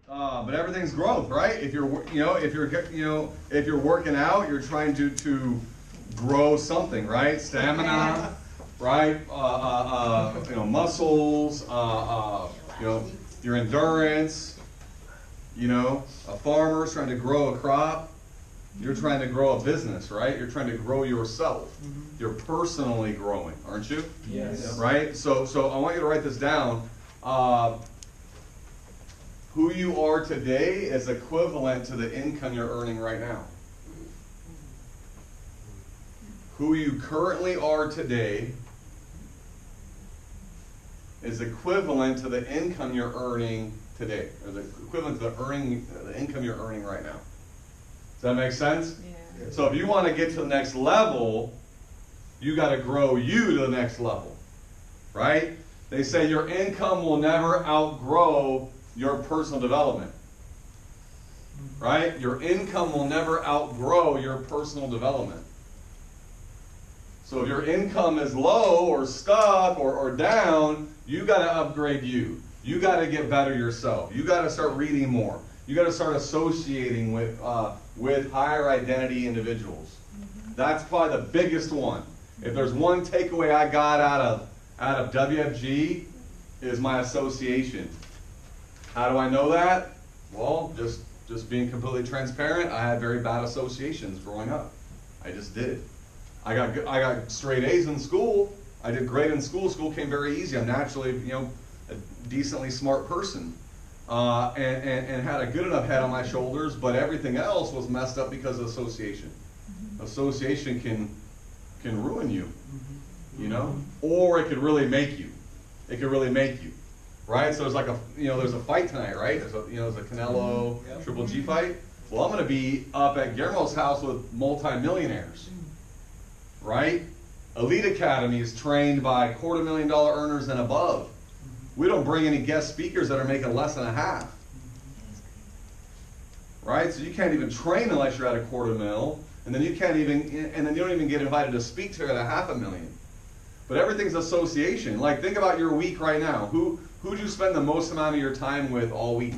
But everything's growth, right? If you're working out, you're trying to grow something, right? Stamina, right? Muscles, your endurance. A farmer's trying to grow a crop. You're trying to grow a business, right? You're trying to grow yourself. You're personally growing, aren't you? Yes. Right? So I want you to write this down. Who you are today is equivalent to the income you're earning right now. Who you currently are today is equivalent to the income you're earning today, or the equivalent to the income you're earning right now. Does that make sense? Yeah. So if you want to get to the next level, you got to grow you to the next level, right? They say your income will never outgrow your personal development, right? Your income will never outgrow your personal development. So if your income is low or stuck or down, you got to upgrade you. You got to get better yourself. You got to start reading more. You got to start associating with higher identity individuals. That's probably the biggest one. If there's one takeaway I got out of WFG, is my association. How do I know that? Well, just being completely transparent, I had very bad associations growing up. I just did. I got straight A's in school. I did great in school. School came very easy. I'm naturally, a decently smart person. And had a good enough head on my shoulders, but everything else was messed up because of association. Association can ruin you, or it could really make you. It could really make you, right? So there's like there's a fight tonight, right? There's a Canelo Triple G fight. Well, I'm going to be up at Guillermo's house with multi-millionaires, right? Elite Academy is trained by $250,000 earners and above. We don't bring any guest speakers that are making less than a half. Right? So you can't even train unless you're at $250,000, and then you don't even get invited to speak to at $500,000. But everything's association. Like, think about your week right now. Who do you spend the most amount of your time with all week?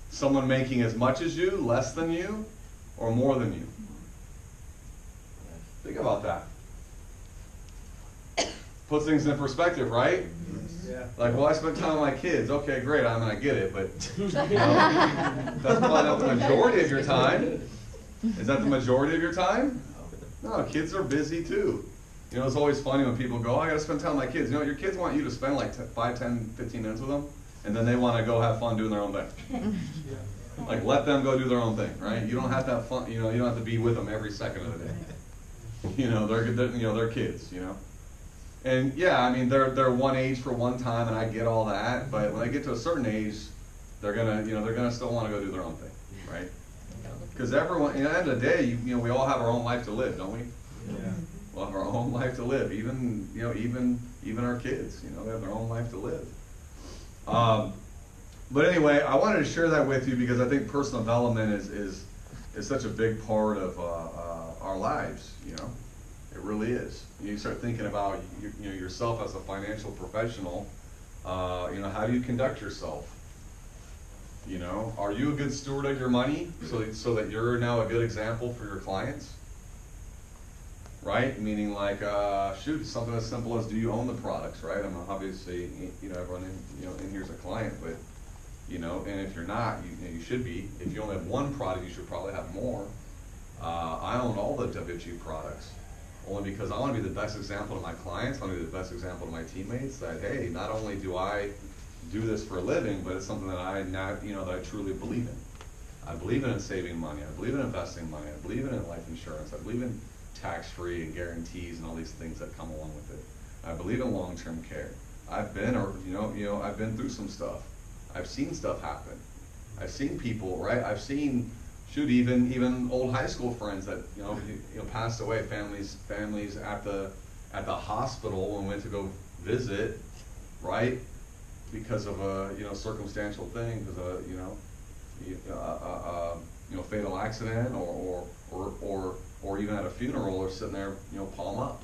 Someone making as much as you, less than you, or more than you? Think about that. Puts things in perspective, right? Yeah. Like, well, I spent time with my kids. Okay, great. I mean, I get it, but that's probably not the majority of your time. Is that the majority of your time? No, kids are busy too. It's always funny when people go, I got to spend time with my kids. Your kids want you to spend like 5, 10, 15 minutes with them, and then they want to go have fun doing their own thing. Like, let them go do their own thing, right? You don't have to have fun. You don't have to be with them every second of the day. They're kids. And yeah, I mean, they're one age for one time, and I get all that. But when they get to a certain age, they're gonna still want to go do their own thing, right? Because everyone, at the end of the day, we all have our own life to live, don't we? Yeah. We'll have our own life to live. Even our kids, they have their own life to live. But anyway, I wanted to share that with you because I think personal development is such a big part of our lives. It really is. You start thinking about yourself as a financial professional. How do you conduct yourself? Are you a good steward of your money so that you're now a good example for your clients? Right? Meaning like, something as simple as, do you own the products? Right? I'm obviously, everyone in here's a client, but and if you're not, you should be. If you only have one product, you should probably have more. I own all the WFG products. Only because I want to be the best example to my clients, I want to be the best example to my teammates that, hey, not only do I do this for a living, but it's something that I truly believe in. I believe in saving money, I believe in investing money, I believe in life insurance, I believe in tax-free and guarantees and all these things that come along with it. I believe in long-term care. I've been through some stuff. I've seen stuff happen. I've seen people, right? I've seen even old high school friends that passed away, families at the hospital when we went to go visit, right? Because of a circumstantial thing, because of a fatal accident, or even at a funeral, or sitting there palm up,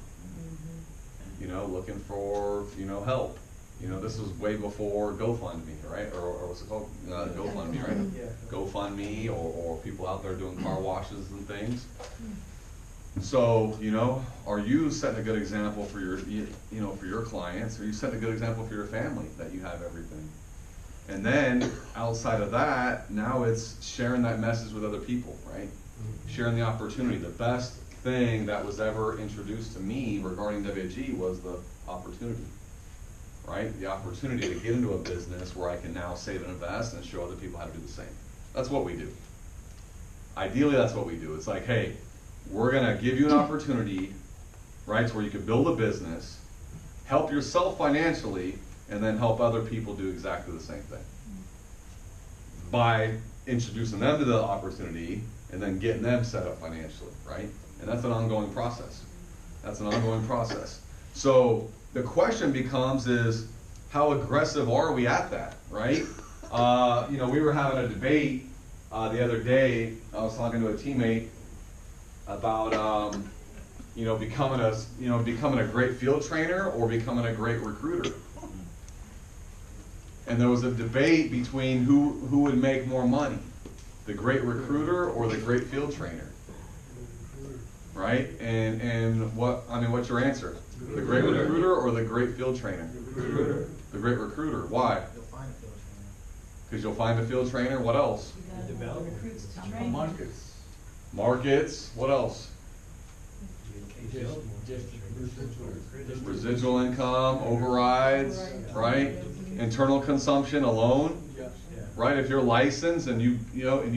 looking for help. This was way before GoFundMe, right, or what's it called? GoFundMe, right? Yeah. GoFundMe, or people out there doing car washes and things. So, you know, are you setting a good example for your, you know, for your clients? Are you setting a good example for your family that you have everything? And then outside of that, now it's sharing that message with other people, right? Sharing the opportunity. The best thing that was ever introduced to me regarding WG was the opportunity, right? The opportunity to get into a business where I can now save and invest and show other people how to do the same. That's what we do. Ideally, that's what we do. It's like, hey, we're gonna give you an opportunity, right, to where you can build a business, help yourself financially, and then help other people do exactly the same thing. By introducing them to the opportunity and then getting them set up financially, right? And that's an ongoing process. That's an ongoing process. So the question becomes is, how aggressive are we at that, right? You know, we were having a debate the other day. I was talking to a teammate about you know, becoming a great field trainer or becoming a great recruiter. And there was a debate between who would make more money, the great recruiter or the great field trainer, right? And what's your answer? The great recruiter or the great field trainer? The great recruiter. Why? You'll find a field trainer. Because you'll find a field trainer. What else? Develop Markets. Markets. What else? Residual income, overrides, right? Internal consumption alone, right? If you're licensed and you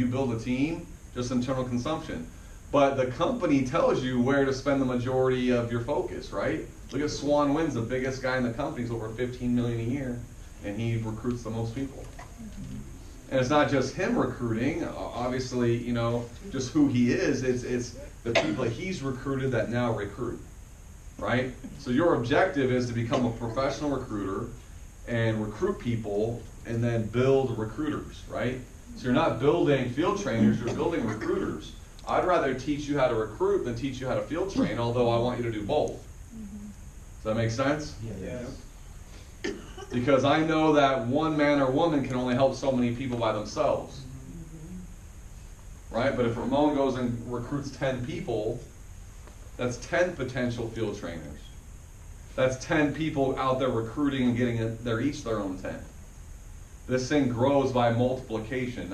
build a team, just internal consumption. But the company tells you where to spend the majority of your focus, right? Look at Swan Wynn's the biggest guy in the company. He's over 15 million a year, and he recruits the most people. And it's not just him recruiting. Obviously, you know, just who he is. It's the people that he's recruited that now recruit, right? So your objective is to become a professional recruiter and recruit people and then build recruiters, right? So you're not building field trainers, you're building recruiters. I'd rather teach you how to recruit than teach you how to field train, although I want you to do both. Does that make sense? Yes. Because I know that one man or woman can only help so many people by themselves. Right? But if Ramon goes and recruits 10 people, that's 10 potential field trainers. That's 10 people out there recruiting and getting it, they're each their own 10. This thing grows by multiplication,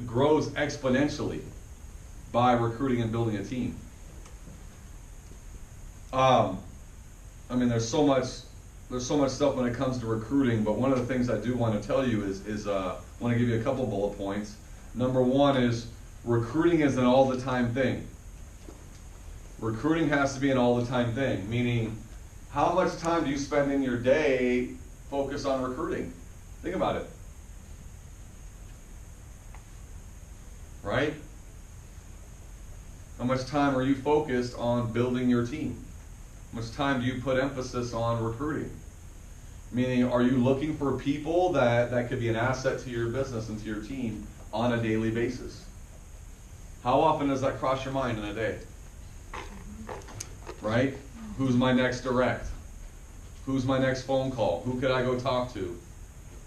grows exponentially by recruiting and building a team. There's so much stuff when it comes to recruiting, but one of the things I do want to tell you is I want to give you a couple bullet points. Number one is recruiting is an all-the-time thing. Recruiting has to be an all-the-time thing, meaning how much time do you spend in your day focused on recruiting? Think about it. Right? How much time are you focused on building your team? How much time do you put emphasis on recruiting? Meaning, are you looking for people that could be an asset to your business and to your team on a daily basis? How often does that cross your mind in a day? Right? Who's my next direct? Who's my next phone call? Who could I go talk to?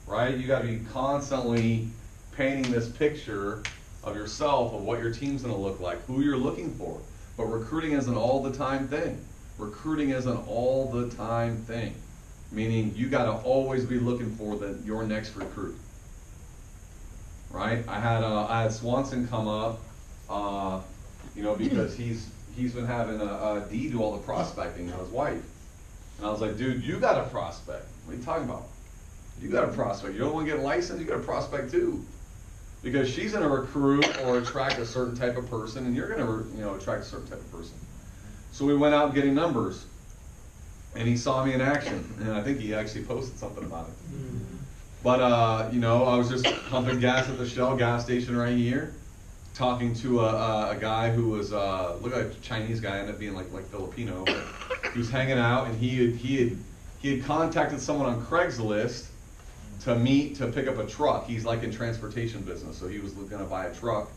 Right? You got to be constantly painting this picture of yourself, of what your team's going to look like, who you're looking for. But recruiting is an all-the-time thing. Recruiting is an all-the-time thing. Meaning you got to always be looking for your next recruit. Right? I had Swanson come up, because he's been having a D do all the prospecting on his wife. And I was like, dude, you got to prospect. What are you talking about? You got to prospect. You don't want to get licensed, you got to prospect too. Because she's going to recruit or attract a certain type of person, and you're going to attract a certain type of person. So we went out getting numbers, and he saw me in action, and I think he actually posted something about it. But I was just pumping gas at the Shell gas station right here, talking to a guy who was looked like a Chinese guy, ended up being like Filipino. But he was hanging out, and he had contacted someone on Craigslist to pick up a truck. He's like in transportation business, so he was going to buy a truck.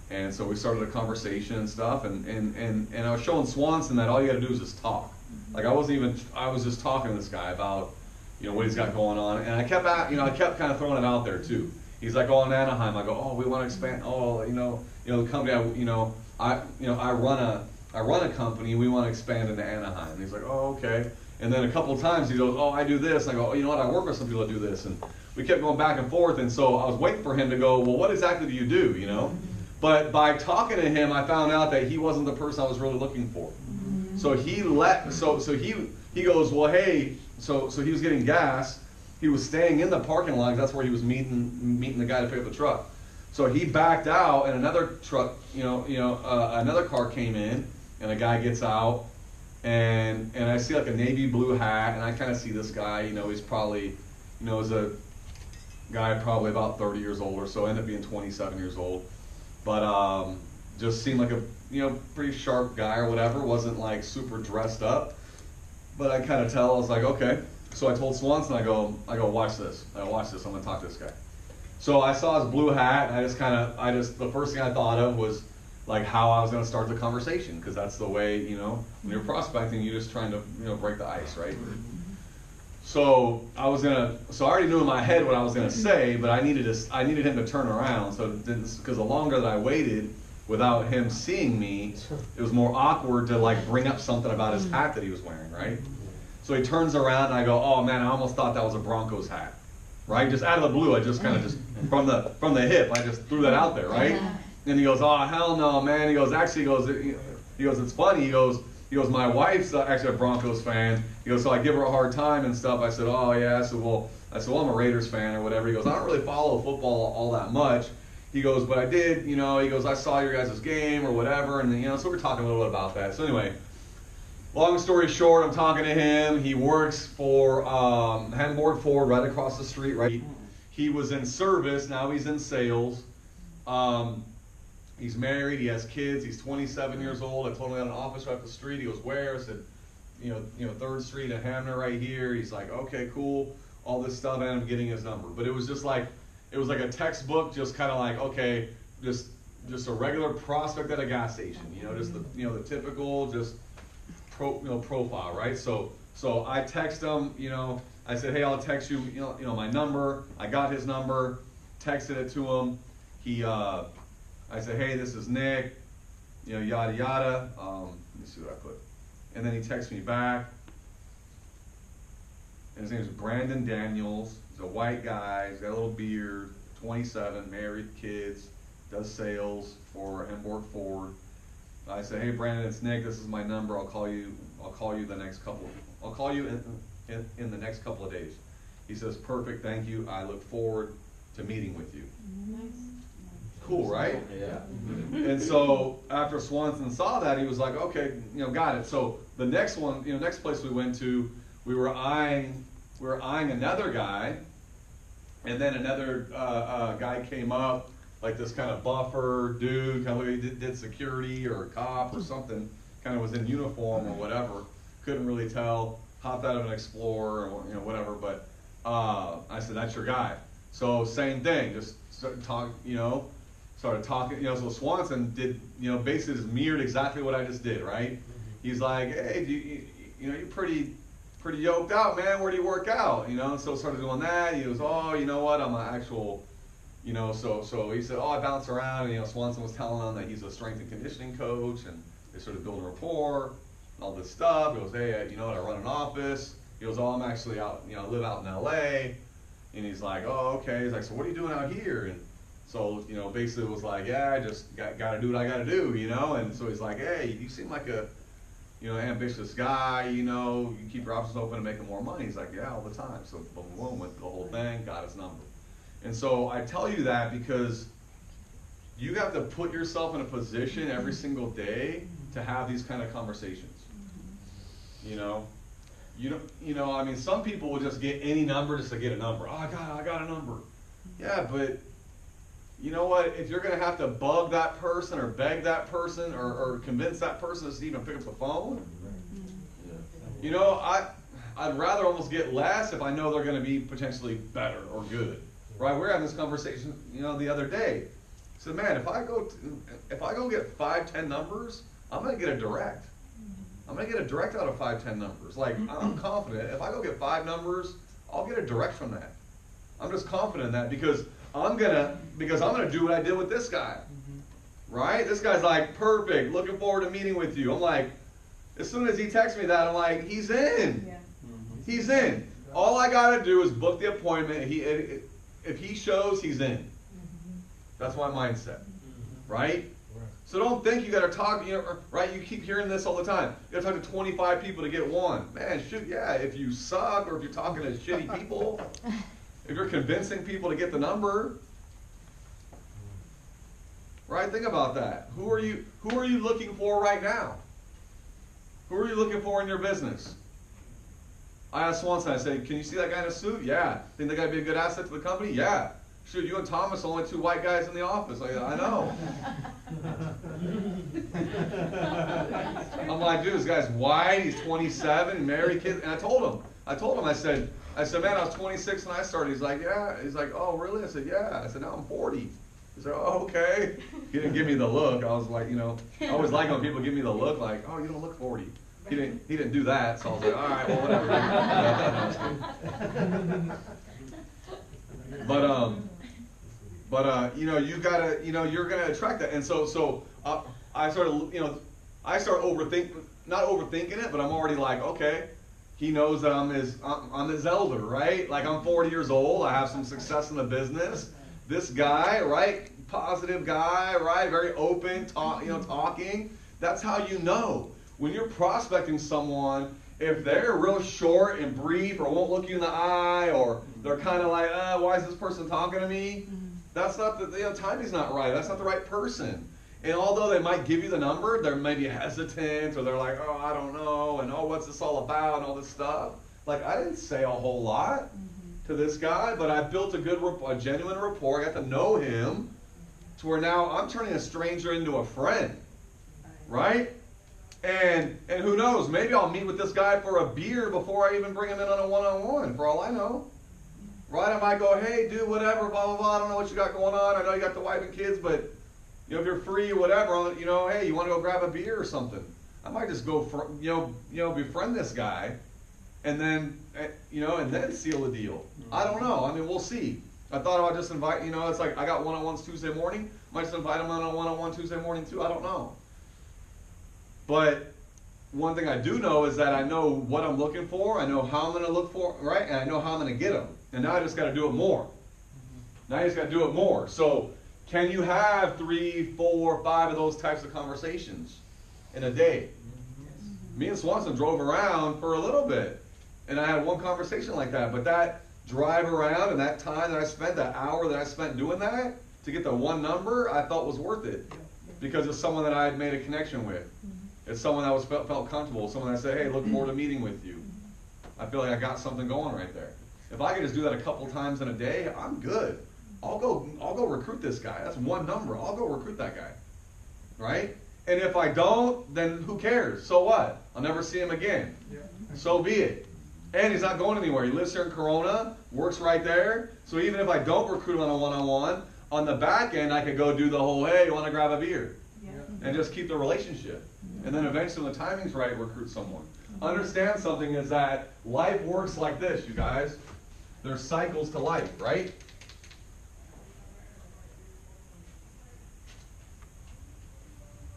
And so we started a conversation and stuff, and I was showing Swanson that all you got to do is just talk. Like I was just talking to this guy about, what he's got going on. And I kept kind of throwing it out there too. He's like, oh, in Anaheim. I go, oh, we want to expand. Oh, the company, I run a company. We want to expand into Anaheim. And he's like, oh, okay. And then a couple of times he goes, oh, I do this. And I go, oh, you know what? I work with some people that do this. And we kept going back and forth. And so I was waiting for him to go, well, what exactly do you do? But by talking to him, I found out that he wasn't the person I was really looking for. So he goes, well, hey, so he was getting gas. He was staying in the parking lot. That's where he was meeting the guy to pick up the truck. So he backed out, and another truck, another car came in, and a guy gets out, and I see like a navy blue hat, and I kind of see this guy. He's probably, is a guy probably about 30 years old or so. Ended up being 27 years old, but just seemed like a pretty sharp guy or whatever. Wasn't like super dressed up, but I kind of tell. I was like, okay. So I told Swanson, I go, watch this. I'm gonna talk to this guy. So I saw his blue hat, and the first thing I thought of was like how I was gonna start the conversation, because that's the way, when you're prospecting, you're just trying to, break the ice, right? So I already knew in my head what I was gonna say, but I needed him to turn around. So because the longer that I waited without him seeing me, it was more awkward to like bring up something about his hat that he was wearing, right? So he turns around and I go, oh man, I almost thought that was a Broncos hat, right? Just out of the blue, I just kind of from the hip, I just threw that out there, right? And he goes, oh hell no, man. He goes, actually, he goes, it's funny. He goes, my wife's actually a Broncos fan. He goes, so I give her a hard time and stuff. I said, oh yeah. I said, well, I'm a Raiders fan or whatever. He goes, I don't really follow football all that much. He goes, but I did, he goes, I saw your guys' game or whatever, and so we're talking a little bit about that. So anyway. Long story short, I'm talking to him. He works for Hamburg Ford right across the street. Right, he was in service. Now he's in sales. He's married. He has kids. He's 27 years old. I told him I had an office right up the street. He goes, where? I said, 3rd Street in Hamner right here. He's like, okay, cool. All this stuff, and I'm getting his number. But it was just like, a textbook, just kind of like, okay, just a regular prospect at a gas station. Just the typical, just profile, right? So I text him, I said, hey, I'll text you, my number. I got his number, texted it to him. I said, hey, this is Nick, yada yada. Let me see what I put. And then he texts me back. And his name is Brandon Daniels. He's a white guy. He's got a little beard. 27, married, kids, does sales for Hamburg Ford. I said, hey Brandon, it's Nick. This is my number. I'll call you in the next couple of days. He says, perfect. Thank you. I look forward to meeting with you. Nice. Cool, right? Yeah. And so after Swanson saw that, he was like, okay, got it. So the next one, next place we went to, we were eyeing another guy, and then another guy came up, like this kind of buffer dude, kind of like he did security or a cop or something, kind of was in uniform or whatever. Couldn't really tell. Hopped out of an Explorer or whatever. But I said, that's your guy. So same thing, just started talking. So Swanson did, basically just mirrored exactly what I just did, right? He's like, hey, you're pretty yoked out, man. Where do you work out? So started doing that. He goes, oh, you know what? I'm an actual. So he said, oh, I bounce around, and Swanson was telling him that he's a strength and conditioning coach, and they started building rapport, and all this stuff. He goes, hey, I run an office. He goes, oh, I'm actually out, I live out in LA, and he's like, oh, okay. He's like, so what are you doing out here? And so, basically it was like, yeah, I just got to do what I got to do, and so he's like, hey, you seem like a, ambitious guy, you keep your options open and making more money. He's like, yeah, all the time. So boom, boom, went the whole thing, got his number. And so I tell you that because you have to put yourself in a position every single day to have these kind of conversations. Some people will just get any number just to get a number. Oh, I got a number. Yeah, but you know what? If you're going to have to bug that person or beg that person or convince that person to even pick up the phone, I'd rather almost get less if I know they're going to be potentially better or good. Right, we were having this conversation, the other day. I said, man, if I go get 5-10 numbers, I'm gonna get a direct. I'm gonna get a direct out of 5-10 numbers. Like, I'm confident if I go get 5 numbers, I'll get it direct from that. I'm just confident in that because I'm gonna do what I did with this guy. Right? This guy's like, perfect, looking forward to meeting with you. I'm like, as soon as he texts me that, I'm like, he's in. Yeah. He's in. All I gotta do is book the appointment. If he shows, he's in. That's my mindset. Right? So don't think you gotta talk, right? You keep hearing this all the time. You gotta talk to 25 people to get one. Man, shoot, yeah, if you suck or if you're talking to shitty people, if you're convincing people to get the number, right? Think about that. Who are you looking for right now? Who are you looking for in your business? I asked Swanson, I said, can you see that guy in a suit? Yeah. Think that guy'd be a good asset to the company? Yeah. Shoot, you and Thomas are only 2 white guys in the office. Like, I know. I'm like, dude, this guy's white, he's 27, married, kids. And I told him, I said, man, I was 26 when I started. He's like, yeah. He's like, oh, really? I said, yeah. I said, now I'm 40. He said, oh, okay. He didn't give me the look. I was like, I always like when people give me the look, like, oh, you don't look 40. He didn't do that, so I was like, all right, well, whatever. But you gotta, you're gonna attract that, and so I started, not overthinking it, but I'm already like, okay, he knows that I'm his elder, right? Like I'm 40 years old, I have some success in the business. This guy, right, positive guy, right, very open, talking. That's how you know. When you're prospecting someone, if they're real short and brief or won't look you in the eye or they're kind of like, why is this person talking to me? That's not the timing's not right. That's not the right person. And although they might give you the number, they're maybe hesitant or they're like, oh, I don't know, and oh, what's this all about and all this stuff. Like I didn't say a whole lot to this guy, but I built a genuine rapport. I got to know him to where now I'm turning a stranger into a friend, right? And who knows, maybe I'll meet with this guy for a beer before I even bring him in on a one-on-one, for all I know. Right? I might go, hey, dude, whatever, blah, blah, blah, I don't know what you got going on. I know you got the wife and kids, but, if you're free or whatever, hey, you want to go grab a beer or something? I might just go, befriend this guy and then, and then seal the deal. I don't know. I mean, we'll see. I thought about just invite, it's like I got one-on-ones Tuesday morning. Might just invite him on a one-on-one Tuesday morning too. I don't know. But one thing I do know is that I know what I'm looking for. I know how I'm going to look for, right? And I know how I'm going to get them. And now I just got to do it more. Now you just got to do it more. So can you have 3, 4, 5 of those types of conversations in a day? Me and Swanson drove around for a little bit. And I had one conversation like that. But that drive around and that time that I spent, that hour that I spent doing that, to get the one number, I felt was worth it. Because it's someone that I had made a connection with. It's someone that felt comfortable. Someone that said, hey, look forward to meeting with you. I feel like I got something going right there. If I could just do that a couple times in a day, I'm good. I'll go recruit this guy. That's one number. I'll go recruit that guy. Right? And if I don't, then who cares? So what? I'll never see him again. Yeah. So be it. And he's not going anywhere. He lives here in Corona, works right there. So even if I don't recruit him on a one-on-one, on the back end, I could go do the whole, hey, you want to grab a beer? Yeah. And just keep the relationship. And then eventually when the timing's right, recruit someone. Understand something is that life works like this, you guys. There's cycles to life, right?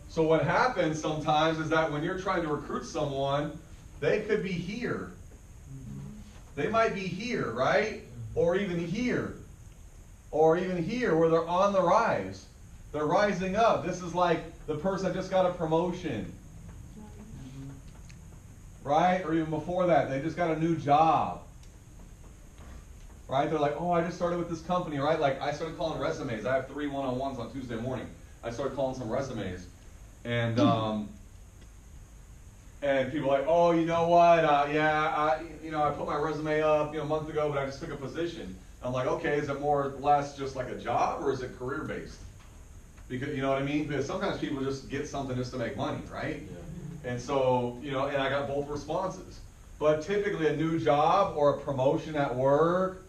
So what happens sometimes is that when you're trying to recruit someone, they could be here. They might be here, right? Or even here. Or even here where they're on the rise. They're rising up. This is like the person that just got a promotion. Right? Or even before that, they just got a new job. Right? They're like, oh, I just started with this company, right? Like, I started calling resumes. I have 3 one-on-ones on Tuesday morning. I started calling some resumes. And people are like, oh, you know what? I put my resume up, a month ago, but I just took a position. I'm like, okay, is it more or less just like a job, or is it career-based? Because, you know what I mean? Because sometimes people just get something just to make money, right? Yeah. And so, and I got both responses. But typically a new job or a promotion at work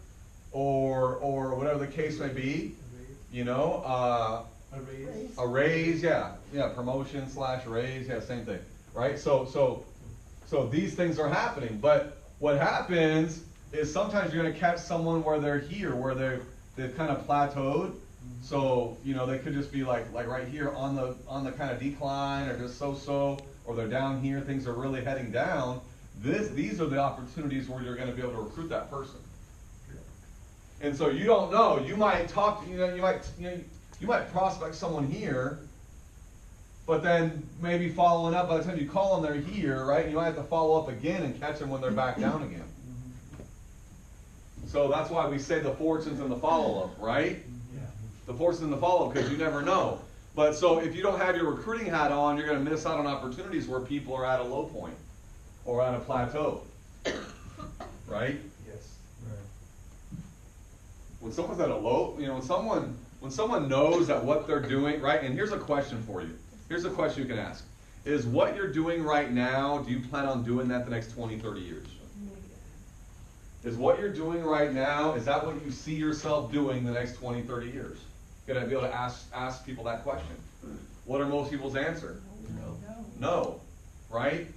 or whatever the case may be, a raise, yeah, promotion / raise, yeah, same thing, right? So these things are happening. But what happens is sometimes you're gonna catch someone where they're here, where they've kind of plateaued. So, you know, they could just be like right here on the kind of decline, or just so, or they're down here, things are really heading down. These are the opportunities where you're gonna be able to recruit that person. And so you don't know, you might talk, you might prospect someone here, but then maybe following up, by the time you call them, they're here, right? You might have to follow up again and catch them when they're back down again. So that's why we say the fortunes and the follow-up, right? Yeah. The fortunes and the follow-up, because you never know. But so if you don't have your recruiting hat on, you're going to miss out on opportunities where people are at a low point or at a plateau, right? Yes. Right. When someone's at a low, you know, when someone knows that what they're doing, right? And here's a question for you. Here's a question you can ask. Is what you're doing right now, do you plan on doing that the next 20, 30 years? Is what you're doing right now, is that what you see yourself doing the next 20, 30 years? You're gonna be able to ask people that question. What are most people's answer? No, right?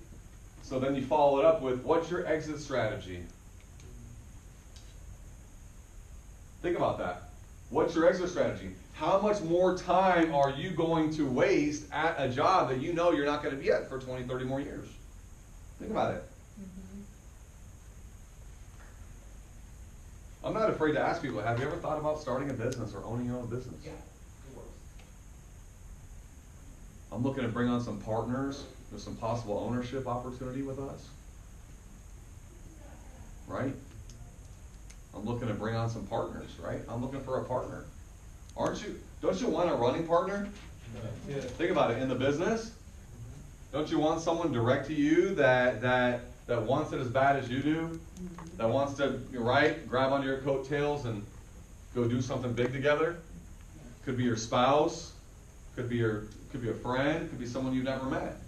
So then you follow it up with, what's your exit strategy? Think about that. What's your exit strategy? How much more time are you going to waste at a job that you know you're not going to be at for 20, 30 more years? Think about it. I'm not afraid to ask people, have you ever thought about starting a business or owning your own business? Yeah, it works. I'm looking to bring on some partners. There's some possible ownership opportunity with us. Right? I'm looking to bring on some partners, right? I'm looking for a partner. Aren't you? Don't you want a running partner? Yeah. Think about it, in the business. Don't you want someone direct to you that wants it as bad as you do? That wants to, right, grab onto your coattails and go do something big together? Could be your spouse, could be a friend, could be someone you've never met.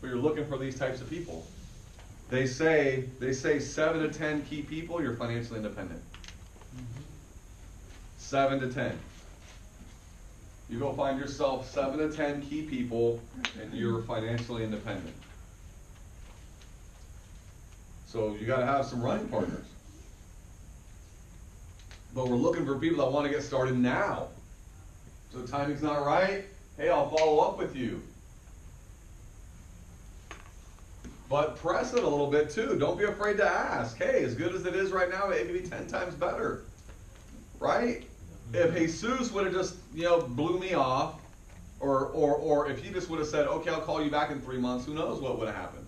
But you're looking for these types of people. They say 7 to 10 key people, you're financially independent. 7 to 10. You go find yourself 7 to 10 key people and you're financially independent. So you gotta have some running partners. But we're looking for people that want to get started now. So the timing's not right, hey, I'll follow up with you. But press it a little bit too. Don't be afraid to ask. Hey, as good as it is right now, it could be 10 times better. Right? If Jesus would have just, blew me off, or if he just would have said, okay, I'll call you back in 3 months, who knows what would have happened?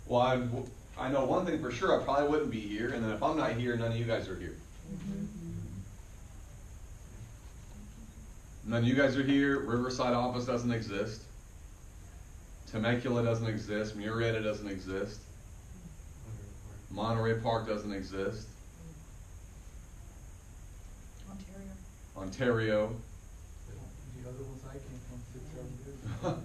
Well, I know one thing for sure, I probably wouldn't be here, and then if I'm not here, none of you guys are here. None of you guys are here, Riverside office doesn't exist. Temecula doesn't exist, Murrieta doesn't exist. Monterey Park doesn't exist. Ontario. The other ones I came from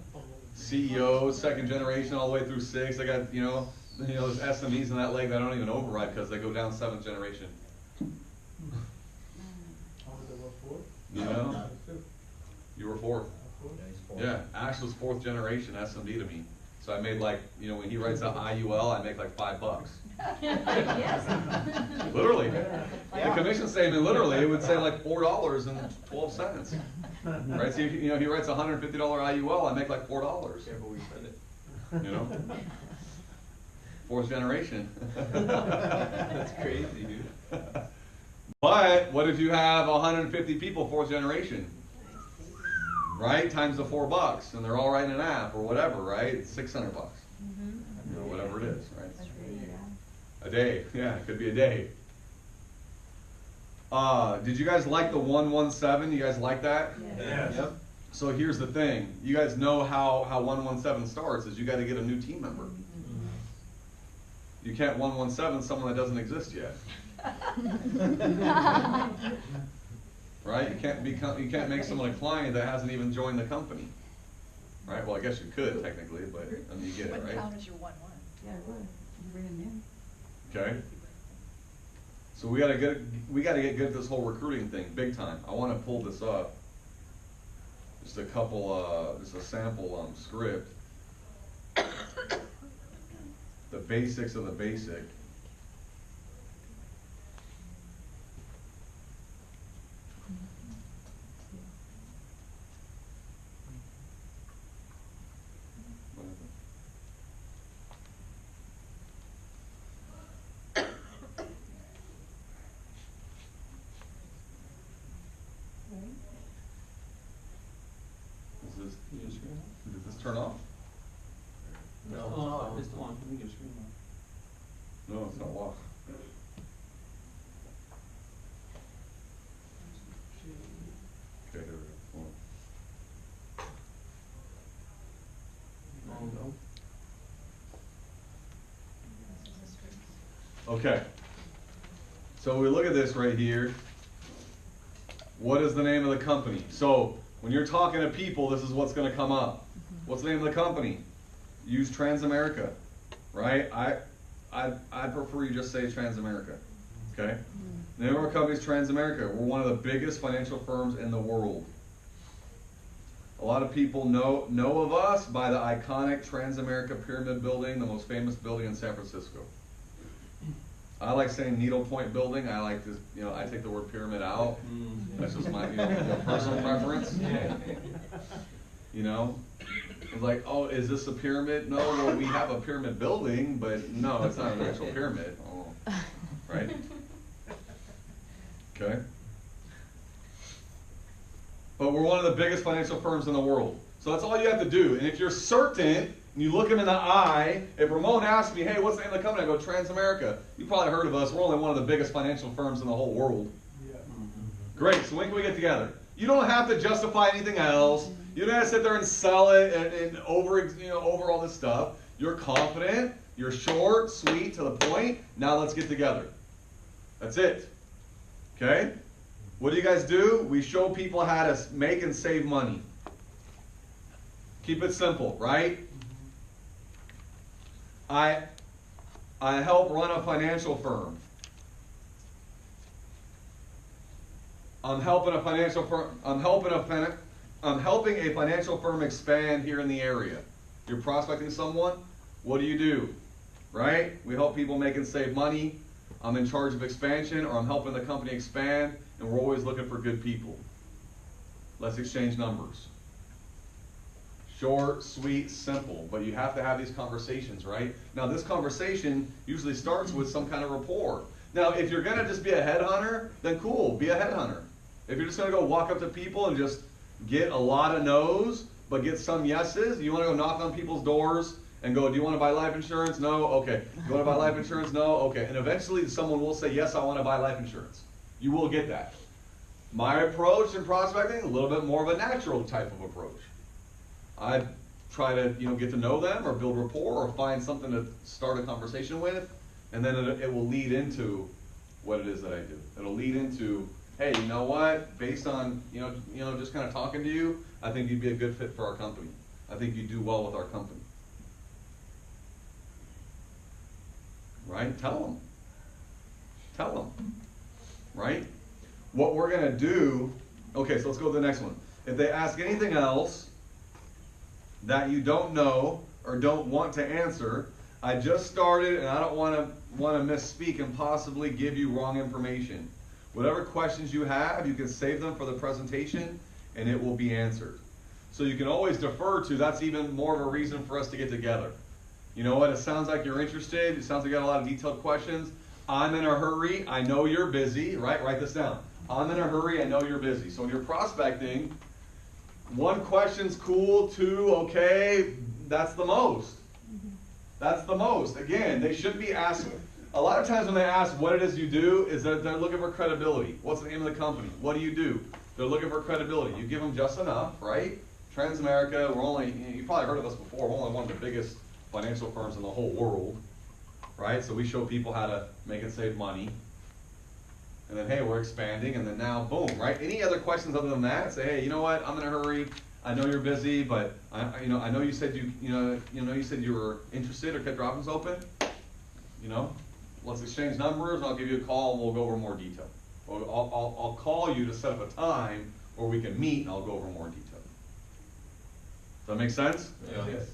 6 years. CEO, second generation, all the way through 6. I got, there's SMEs in that leg that I don't even override because they go down 7th generation. How was it, what, 4th? You know? You were 4th. Yeah, Ash was 4th generation SMD to me. So I made when he writes out IUL, I make like $5. Yes. Literally. The commission statement, literally, it would say like $4.12. Right? So he writes a $150 IUL, I make like $4. Yeah, but we said it. You know? 4th generation. That's crazy, dude. But what if you have 150 people 4th generation? Right? Times the $4, and they're all writing an app or whatever, right? It's $600. Whatever it is, right? A day, yeah, it could be a day. Did you guys like the 117? You guys like that? Yes. Yep. So here's the thing. You guys know how 117 starts is you got to get a new team member. You can't 117 someone that doesn't exist yet. Right? You can't make someone a client that hasn't even joined the company. Right? Well, I guess you could technically, but you get it, right? What count is your 1-1? Yeah, it would. You bring them in. Okay. So we gotta get good at this whole recruiting thing, big time. I want to pull this up. Just a couple, just a sample script. The basics of the basic. this, You get a screen on? did this turn off? Oh, it's on. Let me get a screen on. No, it's not off. Okay, here we go. Hold on. Okay. So we look at this right here. What is the name of the company? So when you're talking to people, this is what's going to come up. What's the name of the company? Use Transamerica, right? I prefer you just say Transamerica. Okay. The name of our company is Transamerica. We're one of the biggest financial firms in the world. A lot of people know of us by the iconic Transamerica Pyramid Building, the most famous building in San Francisco. I like saying Needle Point Building. I like this, I take the word pyramid out. That's just my, personal preference. It's like, oh, is this a pyramid? No, well, we have a pyramid building, but no, it's not an actual pyramid. Oh, right? Okay. But we're one of the biggest financial firms in the world. So that's all you have to do. And if you're certain, and you look him in the eye, if Ramon asks me, hey, what's the name of the company? I go, Transamerica. You probably heard of us. We're only one of the biggest financial firms in the whole world. Yeah. Great. So when can we get together? You don't have to justify anything else. You don't have to sit there and sell it and over all this stuff. You're confident. You're short, sweet, to the point. Now let's get together. That's it. Okay? What do you guys do? We show people how to make and save money. Keep it simple, right? I help run a financial firm. I'm helping a financial firm. I'm helping a financial firm expand here in the area. You're prospecting someone. What do? Right? We help people make and save money. I'm in charge of expansion, or I'm helping the company expand, and we're always looking for good people. Let's exchange numbers. Short, sweet, simple, but you have to have these conversations, right? Now, this conversation usually starts with some kind of rapport. Now, if you're going to just be a headhunter, then cool, be a headhunter. If you're just going to go walk up to people and just get a lot of no's, but get some yeses, you want to go knock on people's doors and go, do you want to buy life insurance? No? Okay. You want to buy life insurance? No? Okay. And eventually someone will say, yes, I want to buy life insurance. You will get that. My approach in prospecting, a little bit more of a natural type of approach. I try to get to know them or build rapport or find something to start a conversation with, and then it will lead into what it is that I do. It'll lead into, hey, you know what? Based on just kind of talking to you, I think you'd be a good fit for our company. I think you do well with our company. Right? Tell them. Right? What we're going to do, okay, so let's go to the next one. If they ask anything else that you don't know or don't want to answer, I just started and I don't want to misspeak and possibly give you wrong information. Whatever questions you have, you can save them for the presentation and it will be answered. So you can always defer to, that's even more of a reason for us to get together. You know what, it sounds like you're interested, it sounds like you got a lot of detailed questions. I'm in a hurry, I know you're busy, right? Write this down. I'm in a hurry, I know you're busy. So when you're prospecting, one question's cool, two, okay, that's the most. That's the most. Again, they shouldn't be asking. A lot of times when they ask what it is you do, is that they're looking for credibility. What's the name of the company? What do you do? They're looking for credibility. You give them just enough, right? Transamerica, you've probably heard of us before, we're only one of the biggest financial firms in the whole world, right? So we show people how to make and save money. And then, hey, we're expanding, and then now, boom, right? Any other questions other than that? Say, hey, you know what? I'm in a hurry. I know you're busy, but I know you said you said you were interested or kept your options open. Let's exchange numbers, and I'll give you a call, and we'll go over more detail. Or I'll call you to set up a time where we can meet, and I'll go over more detail. Does that make sense? Yeah. Yes.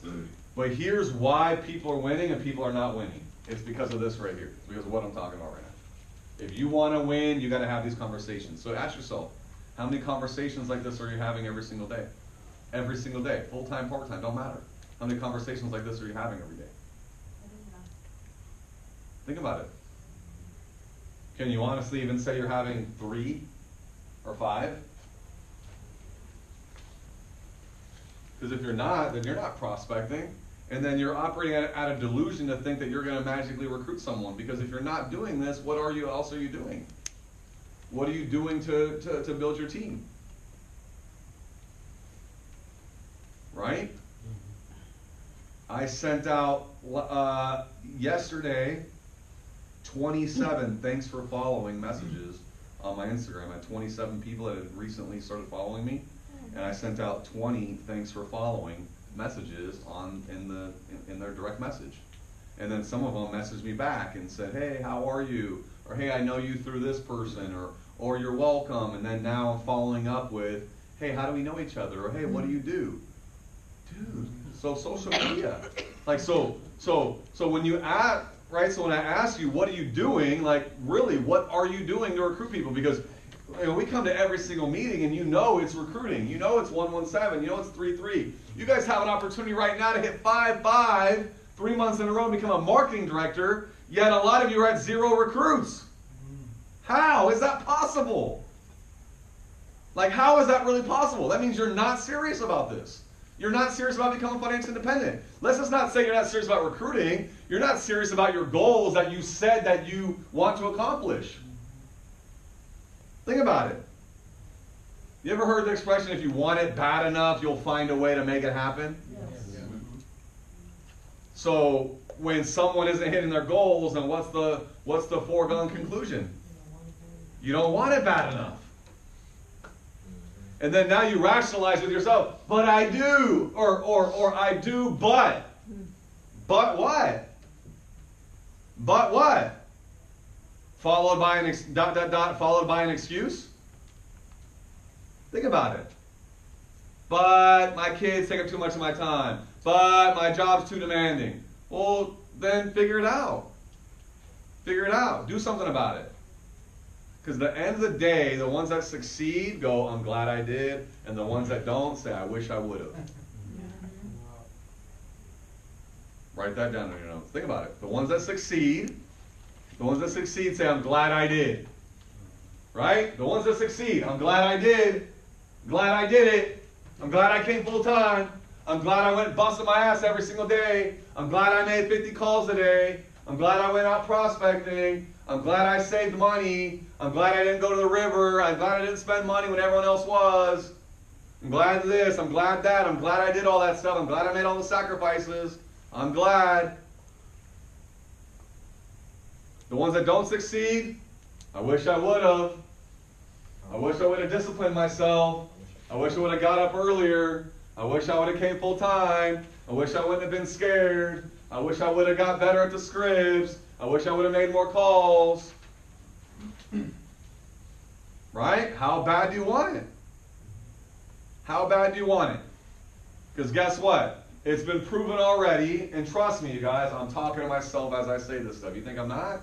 But here's why people are winning and people are not winning. It's because of this right here. It's because of what I'm talking about right now. If you want to win, you got to have these conversations. So ask yourself, how many conversations like this are you having every single day? Every single day, full-time, part-time, don't matter. How many conversations like this are you having every day? Think about it. Can you honestly even say you're having 3 or 5? Because if you're not, then you're not prospecting. And then you're operating at a delusion to think that you're going to magically recruit someone. Because if you're not doing this, what else are you doing? What are you doing to build your team? Right? I sent out yesterday 27 thanks for following messages on my Instagram. I had 27 people that had recently started following me, and I sent out 20 thanks for following messages in their direct message. And then some of them messaged me back and said, hey, how are you? Or hey, I know you through this person, or you're welcome. And then now I'm following up with, hey, how do we know each other? Or hey, what do you do? Dude, so social media. Like so when you ask, right? So when I ask you, what are you doing? Like really, what are you doing to recruit people? Because we come to every single meeting and you know it's recruiting. You know it's 117. You know it's 3-3. You guys have an opportunity right now to hit 5-5 3 months in a row and become a marketing director, yet a lot of you are at 0 recruits. How is that possible? Like, how is that really possible? That means you're not serious about this. You're not serious about becoming financially independent. Let's just not say you're not serious about recruiting. You're not serious about your goals that you said that you want to accomplish. Think about it. You ever heard the expression, if you want it bad enough, you'll find a way to make it happen? Yes. So when someone isn't hitting their goals, then what's the foregone conclusion? You don't want it bad enough. And then now you rationalize with yourself, but I do, or I do, but what? But what? Followed by an followed by an excuse? Think about it. But my kids take up too much of my time. But my job's too demanding. Well, then figure it out. Figure it out. Do something about it. Because at the end of the day, the ones that succeed go, I'm glad I did. And the ones that don't say, I wish I would have. Write that down in your notes. Think about it. The ones that succeed say, I'm glad I did. Right? The ones that succeed, I'm glad I did. Glad I did it. I'm glad I came full time. I'm glad I went busting my ass every single day. I'm glad I made 50 calls a day. I'm glad I went out prospecting. I'm glad I saved money. I'm glad I didn't go to the river. I'm glad I didn't spend money when everyone else was. I'm glad this. I'm glad that. I'm glad I did all that stuff. I'm glad I made all the sacrifices. I'm glad. The ones that don't succeed, I wish I would have. I wish I would have disciplined myself. I wish I would have got up earlier. I wish I would have came full time. I wish I wouldn't have been scared. I wish I would have got better at the scripts. I wish I would have made more calls. Right? How bad do you want it? How bad do you want it? Because guess what? It's been proven already, and trust me, you guys, I'm talking to myself as I say this stuff. You think I'm not?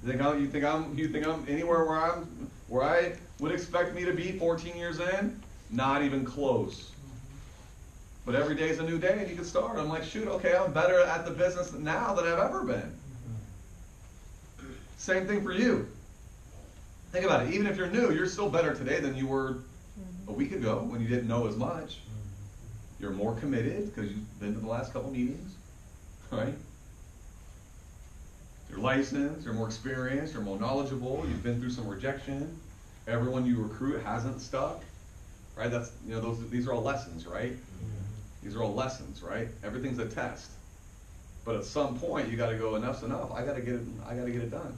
You think I'm anywhere where I would expect me to be 14 years in? Not even close. But every day is a new day and you can start. I'm like, shoot, okay, I'm better at the business now than I've ever been. Same thing for you. Think about it. Even if you're new, you're still better today than you were a week ago when you didn't know as much. You're more committed because you've been to the last couple meetings, right? You're licensed, you're more experienced, you're more knowledgeable, you've been through some rejection. Everyone you recruit hasn't stuck, right? That's, these are all lessons, right? These are all lessons, right? Everything's a test. But at some point, you got to go, enough's enough. I got to get it done.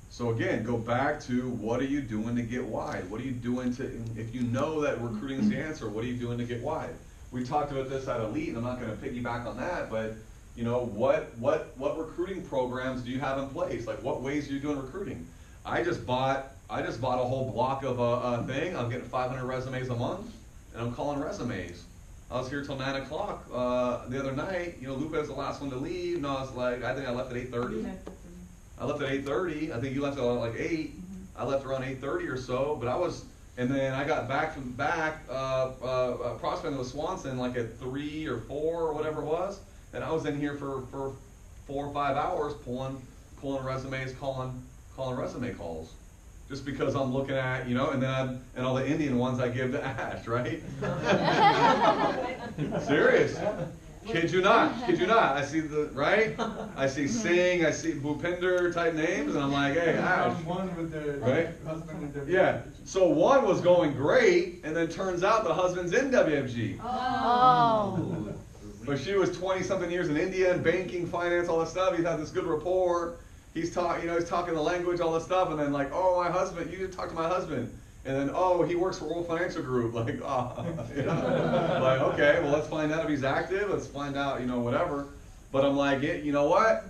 So again, go back to what are you doing to get wide? What are you doing to, if you know that recruiting is the answer, what are you doing to get wide? We talked about this at Elite, and I'm not going to piggyback on that, but what recruiting programs do you have in place? Like, what ways are you doing recruiting? I just bought a whole block of a thing. I'm getting 500 resumes a month, and I'm calling resumes. I was here till 9 o'clock the other night. Lupe was the last one to leave. No, I think I left at 8:30. I left at 8:30. I think you left at like 8. I left around 8:30 or so. But and then I got back from prospecting with Swanson like at 3 or 4 or whatever it was. And I was in here for 4 or 5 hours pulling resumes, calling resume calls. just because I'm looking at, you know, and and all the Indian ones I give to Ash, right? Serious. Kid you not. I see right? I see Singh, I see Bhupinder type names, and I'm like, hey, Ash. One with the Right? husband in the Yeah. So one was going great, and then turns out the husband's in WFG. Oh. But she was 20-something years in India, and banking, finance, all this stuff. He's had this good rapport. He's talking the language, all this stuff, and then like, oh, my husband, you talk to my husband. And then, oh, he works for World Financial Group. Like, like, okay, well, let's find out if he's active. Let's find out, you know, whatever. But I'm like, you know what?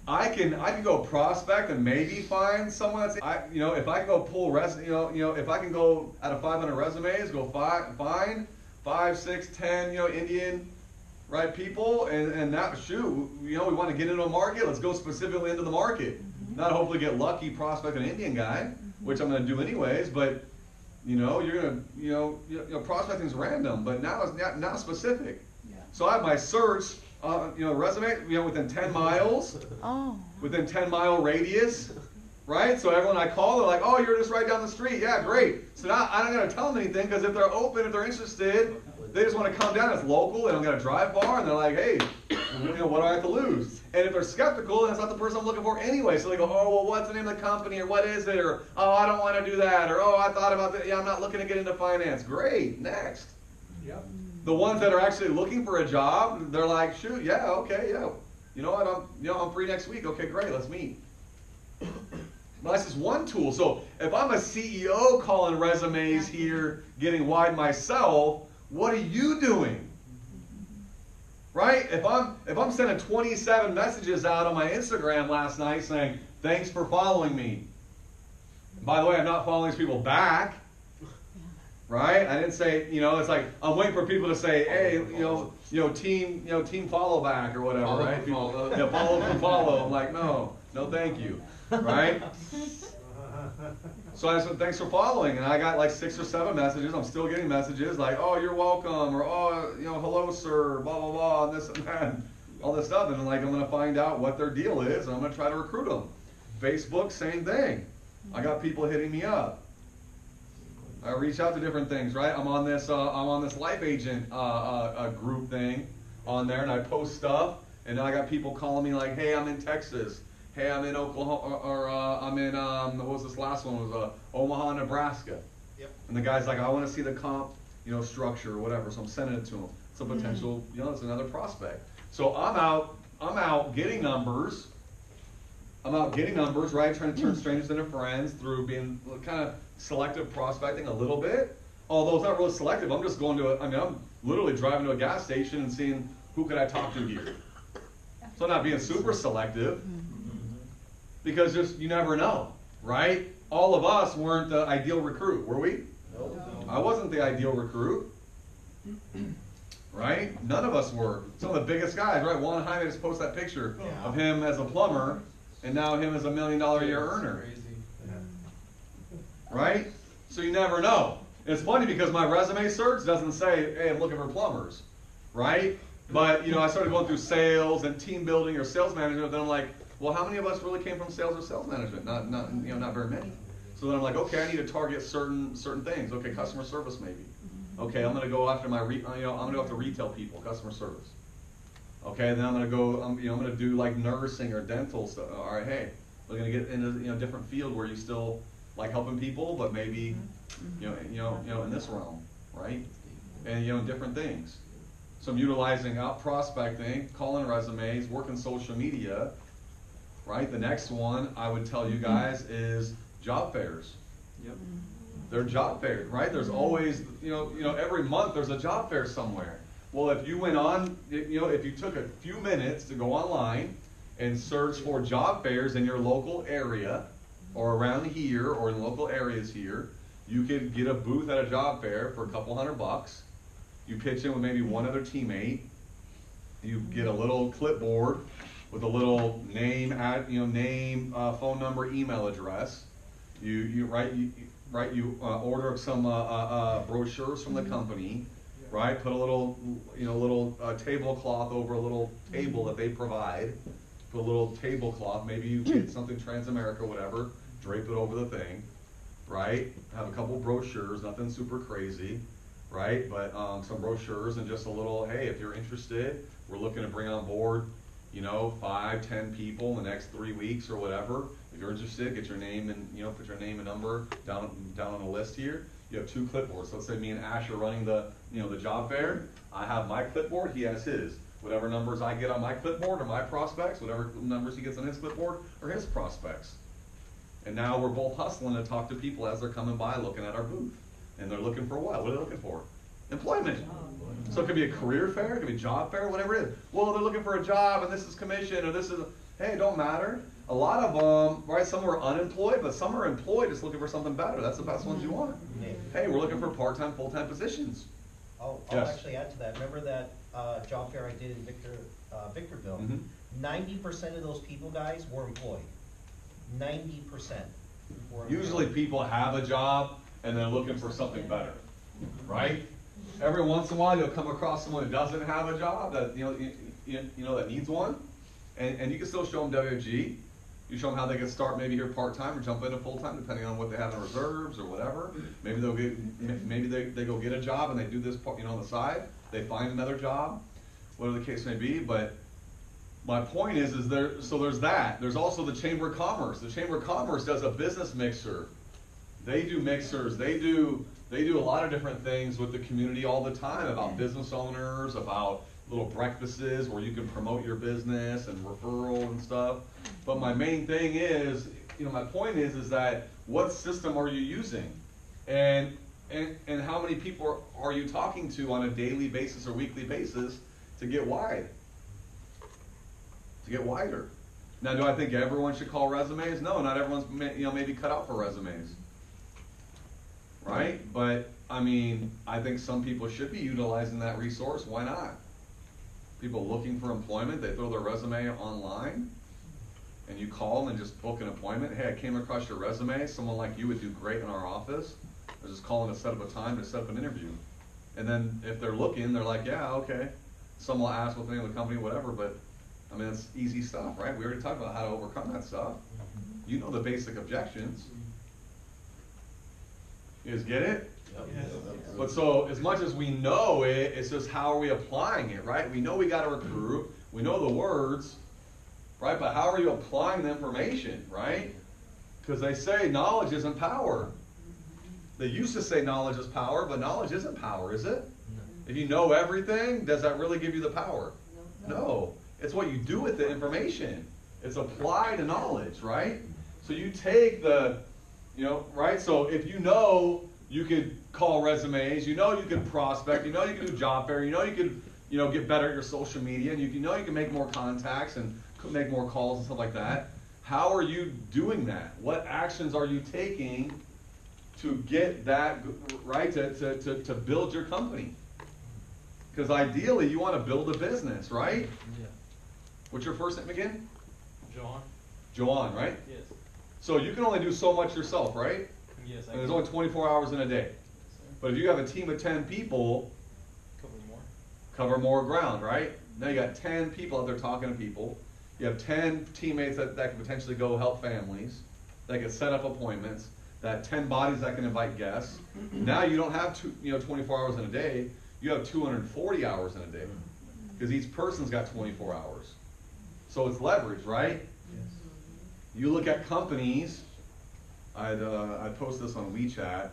I can go prospect and maybe find someone that's, you know, if I can go pull if I can go out of 500 resumes, go find 5, 6, 10, you know, Indian, right, people, and that, shoot, you know, we want to get into a market. Let's go specifically into the market, not hopefully get lucky prospect an Indian guy, which I'm going to do anyways, but. You know, you're gonna, you know, prospecting's random, but now it's now specific. Yeah. So I have my search, you know, resume, you know, within 10 miles, within 10-mile radius, right? So everyone I call, they're like, oh, you're just right down the street. Yeah, great. So now I don't gotta tell them anything because if they're open, if they're interested, they just want to come down. It's local. They don't got to drive far, and they're like, hey, you know, what do I have to lose? And if they're skeptical, then it's not the person I'm looking for anyway. So they go, oh, well, what's the name of the company, or what is it, or oh, I don't want to do that, or oh, I thought about that. Yeah, I'm not looking to get into finance. Great, next. Yep. The ones that are actually looking for a job, they're like, shoot, yeah, okay, yeah. You know what? I'm free next week. Okay, great, let's meet. Well, that's just one tool. So if I'm a CEO calling resumes here, getting wide myself, what are you doing? Right? If I'm sending 27 messages out on my Instagram last night saying, thanks for following me. By the way, I'm not following these people back. Right? I didn't say, you know, it's like I'm waiting for people to say, hey, team follow back or whatever, Follow right? for People, follow. yeah, follow for follow. I'm like, no, thank you. Right? So I said, thanks for following, and I got like 6 or 7 messages. I'm still getting messages like, oh, you're welcome, or oh, you know, hello, sir, blah, blah, blah, and this and that, all this stuff. And like, I'm going to find out what their deal is, and I'm going to try to recruit them. Facebook, same thing. I got people hitting me up. I reach out to different things, right? I'm on this life agent group thing on there, and I post stuff, and I got people calling me like, hey, I'm in Texas. Hey, I'm in Oklahoma, or I'm in, what was this last one? It was Omaha, Nebraska. Yep. And the guy's like, I want to see the comp, you know, structure or whatever, so I'm sending it to him. It's a potential, you know, it's another prospect. So I'm out getting numbers. Right? Trying to turn strangers into friends through being kind of selective prospecting a little bit. Although it's not really selective. I'm just going to, I'm literally driving to a gas station and seeing who could I talk to here. So I'm not being super selective. Because just, you never know, right? All of us weren't the ideal recruit, were we? No. I wasn't the ideal recruit. Right? None of us were. Some of the biggest guys, right? Juan Jaime just posted that picture of him as a plumber, and now him as $1 million a year earner. Right? So you never know. And it's funny because my resume search doesn't say, hey, I'm looking for plumbers. Right? But, you know, I started going through sales and team building or sales management, then I'm like, well, how many of us really came from sales or sales management? Not very many. So then I'm like, okay, I need to target certain things. Okay, customer service maybe. Okay, I'm gonna go after I'm gonna go after retail people, customer service. Okay, then I'm gonna go, I'm gonna do like nursing or dental stuff. All right, hey, we're gonna get into a different field where you still like helping people, but maybe in this realm, right? And different things. So I'm utilizing out prospecting, calling resumes, working social media. Right? The next one I would tell you guys is job fairs. Yep. They're job fairs, right? There's always, every month there's a job fair somewhere. Well, if you went on, if you took a few minutes to go online and search for job fairs in your local area or around here or in local areas here, you could get a booth at a job fair for a couple $100. You pitch in with maybe one other teammate. You get a little clipboard with a little name, phone number, email address. You order some brochures from the company, right? Put a little tablecloth over a little table that they provide. Put a little tablecloth. Maybe you get something Transamerica, whatever. Drape it over the thing. right? Have a couple brochures, nothing super crazy, right? But some brochures and just a little, hey, if you're interested, we're looking to bring on board, you know, 5, 10 people in the next 3 weeks or whatever. If you're interested, get your name and, you know, put your name and number down on the list here. You have 2 clipboards. So let's say me and Ash are running the, you know, the job fair. I have my clipboard, he has his. Whatever numbers I get on my clipboard are my prospects, whatever numbers he gets on his clipboard are his prospects. And now we're both hustling to talk to people as they're coming by looking at our booth. And they're looking for what? What are they looking for? Employment. So it could be a career fair, it could be a job fair, whatever it is. Well, they're looking for a job and this is commission or this is, hey, it don't matter. A lot of them, right, some are unemployed, but some are employed just looking for something better. That's the best ones you want. Hey, we're looking for part-time, full-time positions. I'll Yes. actually add to that. Remember that job fair I did in Victorville? Mhm. 90% of those people, guys, were employed. 90% were employed. Usually people have a job and they're looking for something better, right? Every once in a while you'll come across someone who doesn't have a job that, you know, that needs one. And you can still show them WG. You show them how they can start maybe here part-time or jump into full-time depending on what they have in reserves or whatever. Maybe they'll get, maybe they go get a job and they do this part, you know, on the side. They find another job, whatever the case may be. But my point is so there's that. There's also the Chamber of Commerce. The Chamber of Commerce does a business mixer. They do mixers. They do a lot of different things with the community all the time about business owners, about little breakfasts where you can promote your business and referral and stuff. But my main thing is, you know, my point is that what system are you using? And how many people are you talking to on a daily basis or weekly basis to get wide? To get wider. Now, do I think everyone should call resumes? No, not everyone's, you know, maybe cut out for resumes. Right? But, I mean, I think some people should be utilizing that resource. Why not? People looking for employment, they throw their resume online, and you call them and just book an appointment. Hey, I came across your resume. Someone like you would do great in our office. I was just calling to set up a time to set up an interview. And then if they're looking, they're like, yeah, okay. Some will ask what the name of the company, whatever, but I mean, it's easy stuff, right? We already talked about how to overcome that stuff. You know the basic objections. You guys get it? Yes. But so, as much as we know it, it's just how are we applying it, right? We know we got to recruit, we know the words, right? But how are you applying the information, right? Because they say knowledge isn't power. They used to say knowledge is power, but knowledge isn't power, is it? No. If you know everything, does that really give you the power? No. It's what you do with the information. It's applied knowledge, right? So you take the, you know, right? So if you know you could call resumes, you know you could prospect, you know you can do job fair, you know you could, you know, get better at your social media, and you know you can make more contacts and make more calls and stuff like that. How are you doing that? What actions are you taking to get that, right, to build your company? Because ideally you want to build a business, right? Yeah. What's your first name again? John? Joanne, right? Yes. So you can only do so much yourself, right? Yes, I And there's can. only 24 hours in a day. But if you have a team of 10 people, Couple more. cover more ground, right? Now you got 10 people out there talking to people. You have 10 teammates that can potentially go help families, that can set up appointments, that 10 bodies that can invite guests. Now you don't have 24 hours in a day, you have 240 hours in a day. Because each person's got 24 hours. So it's leverage, right? Yes. You look at companies, I'd post this on WeChat.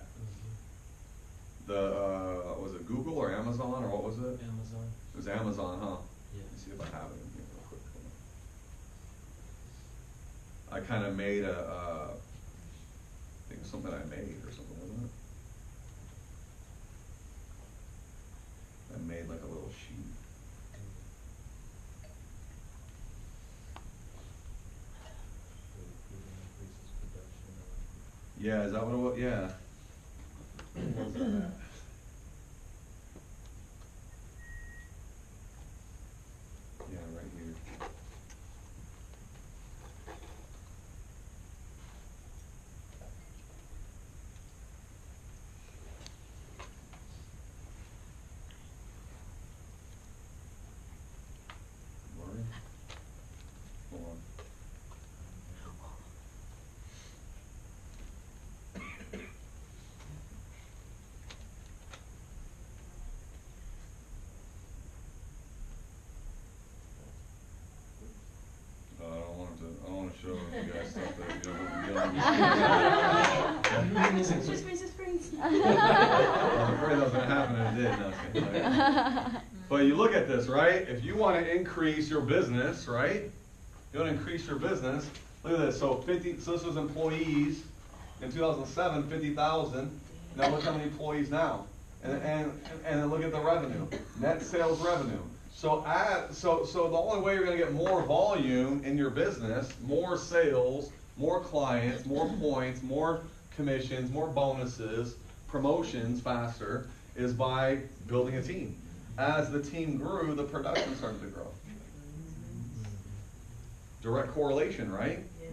Was it Google or Amazon or what was it? Amazon. It was Amazon, huh? Yeah. Let me see if I have it in here real quick. Hold on. I kind of made I think it was something I made or something, wasn't it? I made like a little sheet. Yeah, is that what it was? Yeah. What was that at? Yeah, right here. Worry? Hold on. did. No, okay. But you look at this, right? If you want to increase your business, right? You want to increase your business. Look at this. So 50. So this was employees in 2007, 50,000. Now look how many employees now, and then look at the revenue, net sales revenue. So the only way you're going to get more volume in your business, more sales, more clients, more points, more commissions, more bonuses, promotions faster, is by building a team. As the team grew, the production started to grow. Direct correlation, right? Yes.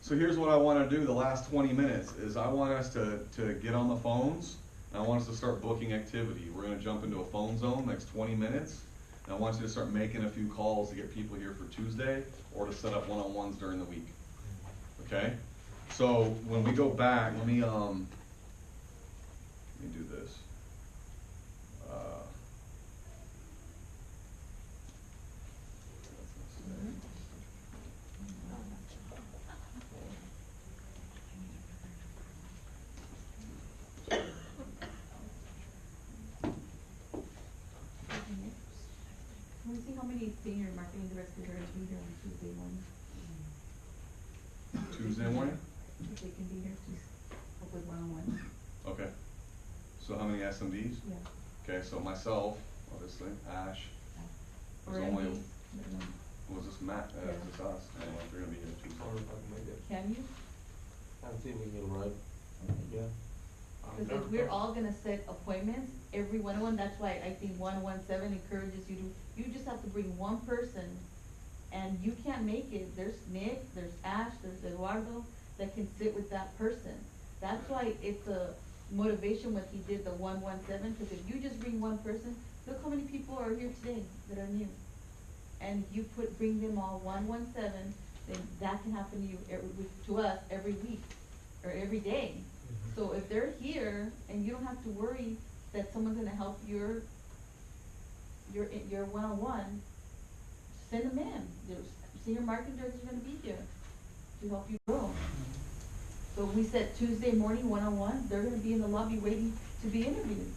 So here's what I want to do the last 20 minutes is I want us to get on the phones, and I want us to start booking activity. We're going to jump into a phone zone next 20 minutes, and I want you to start making a few calls to get people here for Tuesday or to set up one-on-ones during the week. Okay? So when we go back, let me do this. Can we see how many senior marketing directors are going to be here on Tuesday morning? Tuesday morning? If they can be here to help with one-on-one. Okay. So how many SMDs? Yeah. Okay, so myself, obviously, Ash. Or There's only, MDs. was this Matt? Yeah. Just us. I don't know if you're gonna be here Tuesday. Can you? I think we can ride. Yeah. Because if we're all gonna set appointments, every one-on-one, that's why I think 117 encourages you to, you just have to bring one person, and you can't make it. There's Nick, there's Ash, there's Eduardo, that can sit with that person. That's why it's a motivation when he did the 117, because if you just bring one person, look how many people are here today that are new. And if you bring them all 117, then that can happen to you to us every week, or every day. So if they're here and you don't have to worry that someone's gonna help your one-on-one, send them in. There's senior marketing directors are gonna be here to help you grow. So we said Tuesday morning one-on-one, they're gonna be in the lobby waiting to be interviewed.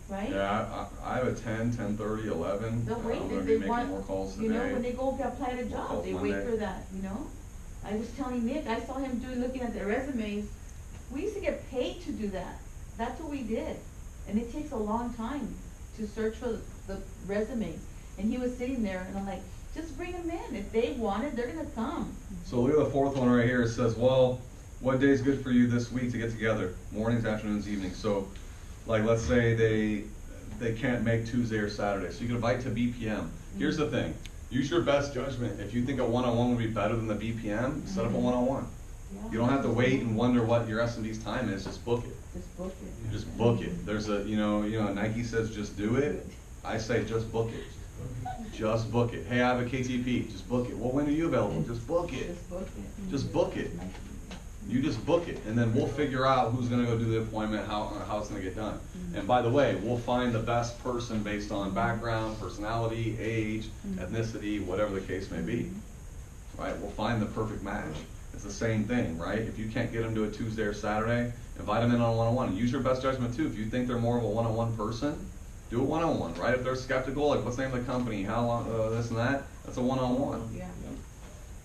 Right? Yeah, I have a 10, 10:30, 11. They'll wait, I'm they gonna be making want, more calls today. you know, when they go apply to a job, calls they wait Monday. for that, you know? I was telling Nick, I saw him looking at their resumes. We used to get paid to do that. That's what we did. And it takes a long time to search for the resumes. And he was sitting there and I'm like, just bring them in. If they want it, they're gonna come. So look at the fourth one right here. It says, well, what day is good for you this week to get together? Mornings, afternoons, evenings. So, like, let's say they can't make Tuesday or Saturday. So you can invite to BPM. Here's the thing. Use your best judgment. If you think a one-on-one would be better than the BPM, set up a one-on-one. Yeah. You don't have to wait and wonder what your SMD's time is. Just book it. Just book it. Just book it. There's a, Nike says just do it. I say just book it. Just book it. Hey, I have a KTP. Just book it. Well, when are you available? Just book it. Just book it. Just book it. You just book it, and then we'll figure out who's gonna go do the appointment, how it's gonna get done. And by the way, we'll find the best person based on background, personality, age, ethnicity, whatever the case may be. Right? We'll find the perfect match. It's the same thing, right? If you can't get them to a Tuesday or Saturday, invite them in on a one-on-one. Use your best judgment too. If you think they're more of a one-on-one person, do a one-on-one, right? If they're skeptical, like what's the name of the company, how long, this and that, that's a one-on-one. Yeah.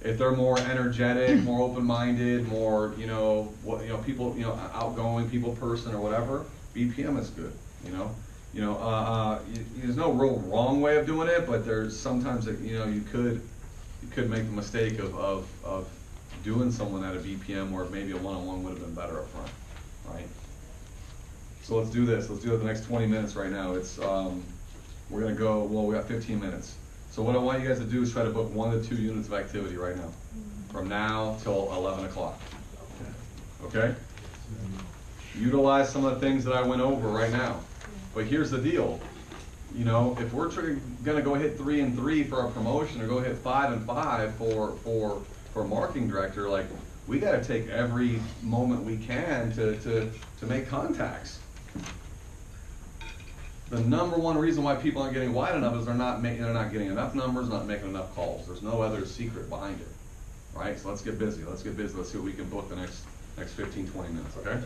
If they're more energetic, more open-minded, more, people, outgoing, people person or whatever, BPM is good, there's no real wrong way of doing it, but there's sometimes that, you could make the mistake of doing someone at a BPM where maybe a one-on-one would have been better up front, right? So let's do this. Let's do it the next 20 minutes right now. It's, we're gonna go, we got 15 minutes. So what I want you guys to do is try to book 1 to 2 units of activity right now. From now till 11 o'clock. Okay? Utilize some of the things that I went over right now. But here's the deal. If we're gonna go hit 3 and 3 for our promotion or go hit 5 and 5 for marketing director, like, we gotta take every moment we can to make contacts. The number one reason why people aren't getting wide enough is they're not getting enough numbers, not making enough calls. There's no other secret behind it, right? So let's get busy. Let's see what we can book the next 15, 20 minutes, okay?